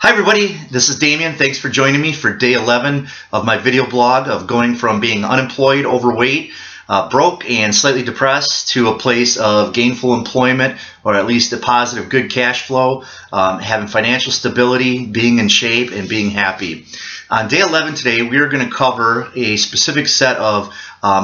Hi everybody, this is Damien. Thanks for joining me for day 11 of my video blog of going from being unemployed, overweight, broke, and slightly depressed to a place of gainful employment, or at least a positive, good cash flow, having financial stability, being in shape, and being happy. On day 11 today, we are going to cover a specific set of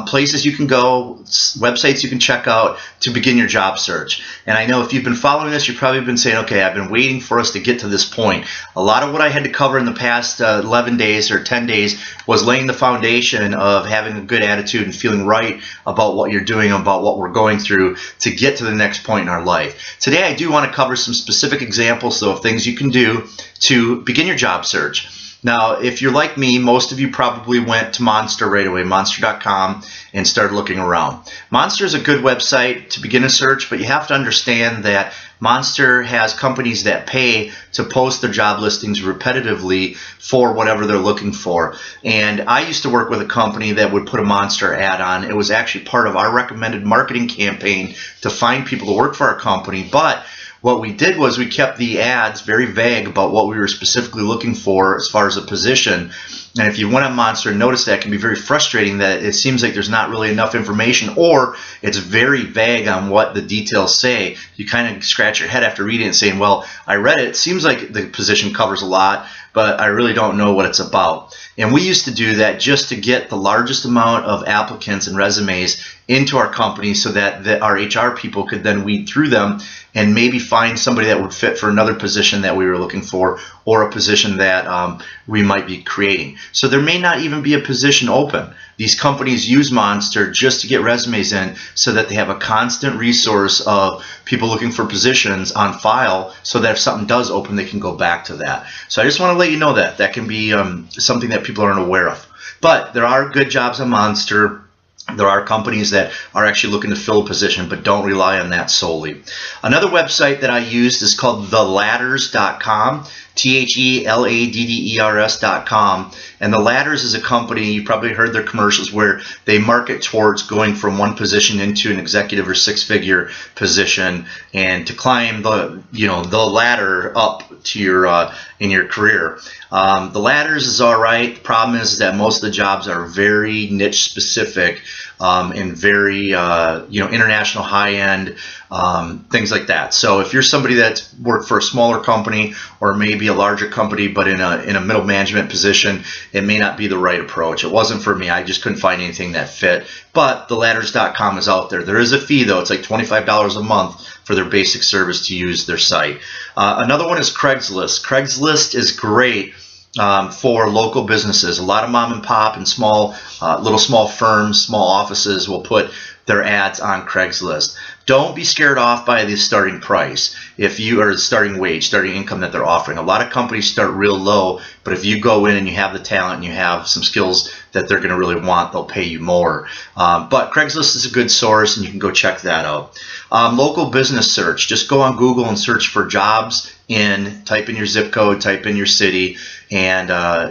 places you can go, websites you can check out to begin your job search. And I know if you've been following this, you've probably been saying, okay, I've been waiting for us to get to this point. A lot of what I had to cover in the past 11 days or 10 days was laying the foundation of having a good attitude and feeling right about what you're doing, about what we're going through to get to the next point in our life. Today I do want to cover some specific examples though, of things you can do to begin your job search. Now, if you're like me, most of you probably went to Monster right away, monster.com, and started looking around. Monster is a good website to begin a search, but you have to understand that Monster has companies that pay to post their job listings repetitively for whatever they're looking for. And I used to work with a company that would put a Monster ad on. It was actually part of our recommended marketing campaign to find people to work for our company, but what we did was we kept the ads very vague about what we were specifically looking for as far as a position. And if you went on Monster and noticed that, it can be very frustrating that it seems like there's not really enough information, or it's very vague on what the details say. You kind of scratch your head after reading it and saying, well, I read it. It seems like the position covers a lot, but I really don't know what it's about. And we used to do that just to get the largest amount of applicants and resumes into our company so that our HR people could then weed through them and maybe find somebody that would fit for another position that we were looking for, or a position that we might be creating. So there may not even be a position open. These companies use Monster just to get resumes in so that they have a constant resource of people looking for positions on file, so that if something does open, they can go back to that. So I just want to let you know that that can be something that people aren't aware of. But there are good jobs on Monster. There are companies that are actually looking to fill a position, but don't rely on that solely. Another website that I used is called theladders.com, THELADDERS.com. And The Ladders is a company, you probably heard their commercials, where they market towards going from one position into an executive or six-figure position, and to climb the ladder up to your in your career. The Ladders is all right. The problem is that most of the jobs are very niche specific and very international, high-end, things like that. So if you're somebody that's worked for a smaller company or maybe a larger company but in a middle management position, it may not be the right approach. It wasn't for me. I just couldn't find anything that fit. But theladders.com is out there. There is a fee though. It's like $25 a month for their basic service to use their site. Another one is Craigslist. Craigslist is great for local businesses. A lot of mom and pop and small firms, small offices will put their ads on Craigslist. Don't be scared off by the starting price. If you are starting wage, starting income that they're offering. A lot of companies start real low, but if you go in and you have the talent and you have some skills that they're going to really want, they'll pay you more. But Craigslist is a good source, and you can go check that out. Local business search. Just go on Google and search for jobs type in your zip code, type in your city, and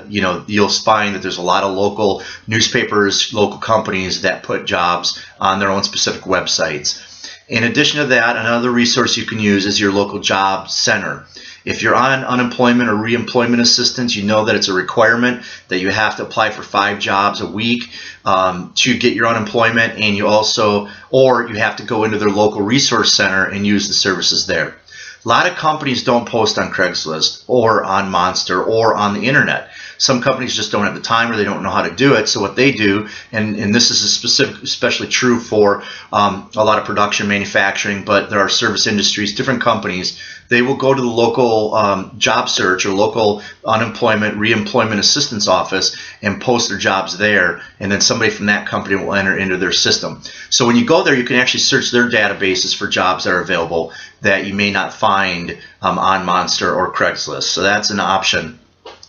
you'll find that there's a lot of local newspapers, local companies that put jobs on their own specific websites. In addition to that, another resource you can use is your local job center. If you're on unemployment or reemployment assistance, you know that it's a requirement that you have to apply for 5 jobs a week to get your unemployment, and you have to go into their local resource center and use the services there. A lot of companies don't post on Craigslist or on Monster or on the internet. Some companies just don't have the time, or they don't know how to do it. So what they do, and this is especially true for a lot of production, manufacturing, but there are service industries, different companies, they will go to the local job search or local unemployment, reemployment assistance office and post their jobs there, and then somebody from that company will enter into their system. So when you go there, you can actually search their databases for jobs that are available that you may not find on Monster or Craigslist. So that's an option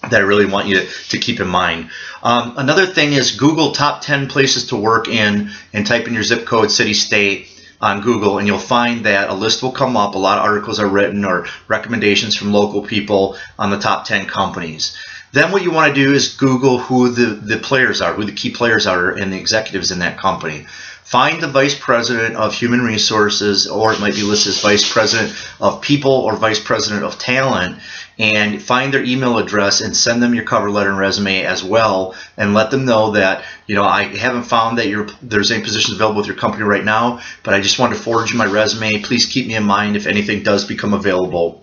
that I really want you to keep in mind. Another thing is Google top 10 places to work in, and type in your zip code, city, state on Google, and you'll find that a list will come up. A lot of articles are written or recommendations from local people on the top 10 companies. Then what you want to do is Google who the players are, who the key players are, and the executives in that company. Find the Vice President of Human Resources, or it might be listed as Vice President of People or Vice President of Talent, and find their email address and send them your cover letter and resume as well, and let them know that, you know, I haven't found that there's any positions available with your company right now, but I just wanted to forward you my resume. Please keep me in mind if anything does become available.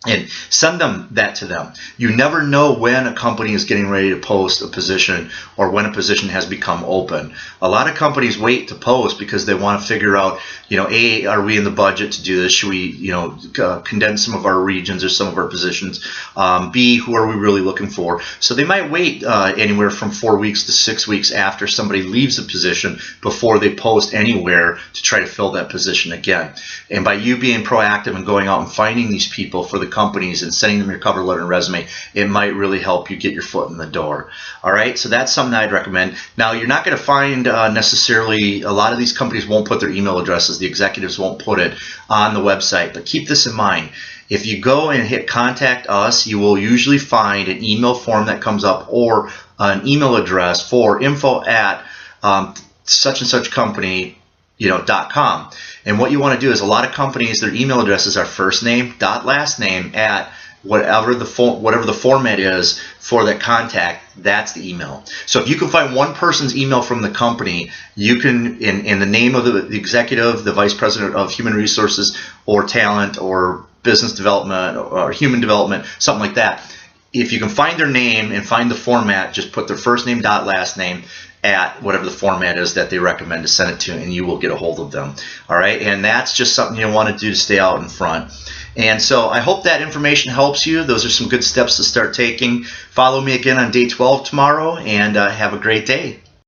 And send them that to them. You never know when a company is getting ready to post a position or when a position has become open. A lot of companies wait to post because they want to figure out, you know, A, are we in the budget to do this? Should we, you know, condense some of our regions or some of our positions? B, who are we really looking for? So they might wait anywhere from 4 weeks to 6 weeks after somebody leaves the position before they post anywhere to try to fill that position again. And by you being proactive and going out and finding these people for the companies and sending them your cover letter and resume, it might really help you get your foot in the door. All right, so that's something I'd recommend. Now, you're not going to find necessarily, a lot of these companies won't put their email addresses, the executives won't put it on the website, but keep this in mind. If you go and hit contact us, you will usually find an email form that comes up or an email address for info at such and such company, you know, .com. And what you want to do is, a lot of companies, their email addresses are first name dot last name at whatever the format is for that contact. That's the email. So if you can find one person's email from the company, you can, in the name of the executive, the vice president of human resources or talent or business development or human development, something like that. If you can find their name and find the format, just put their first name dot last name at whatever the format is that they recommend to send it to, and you will get a hold of them. All right, and that's just something you want to do to stay out in front. And so I hope that information helps you. Those are some good steps to start taking. Follow me again on day 12 tomorrow, and have a great day.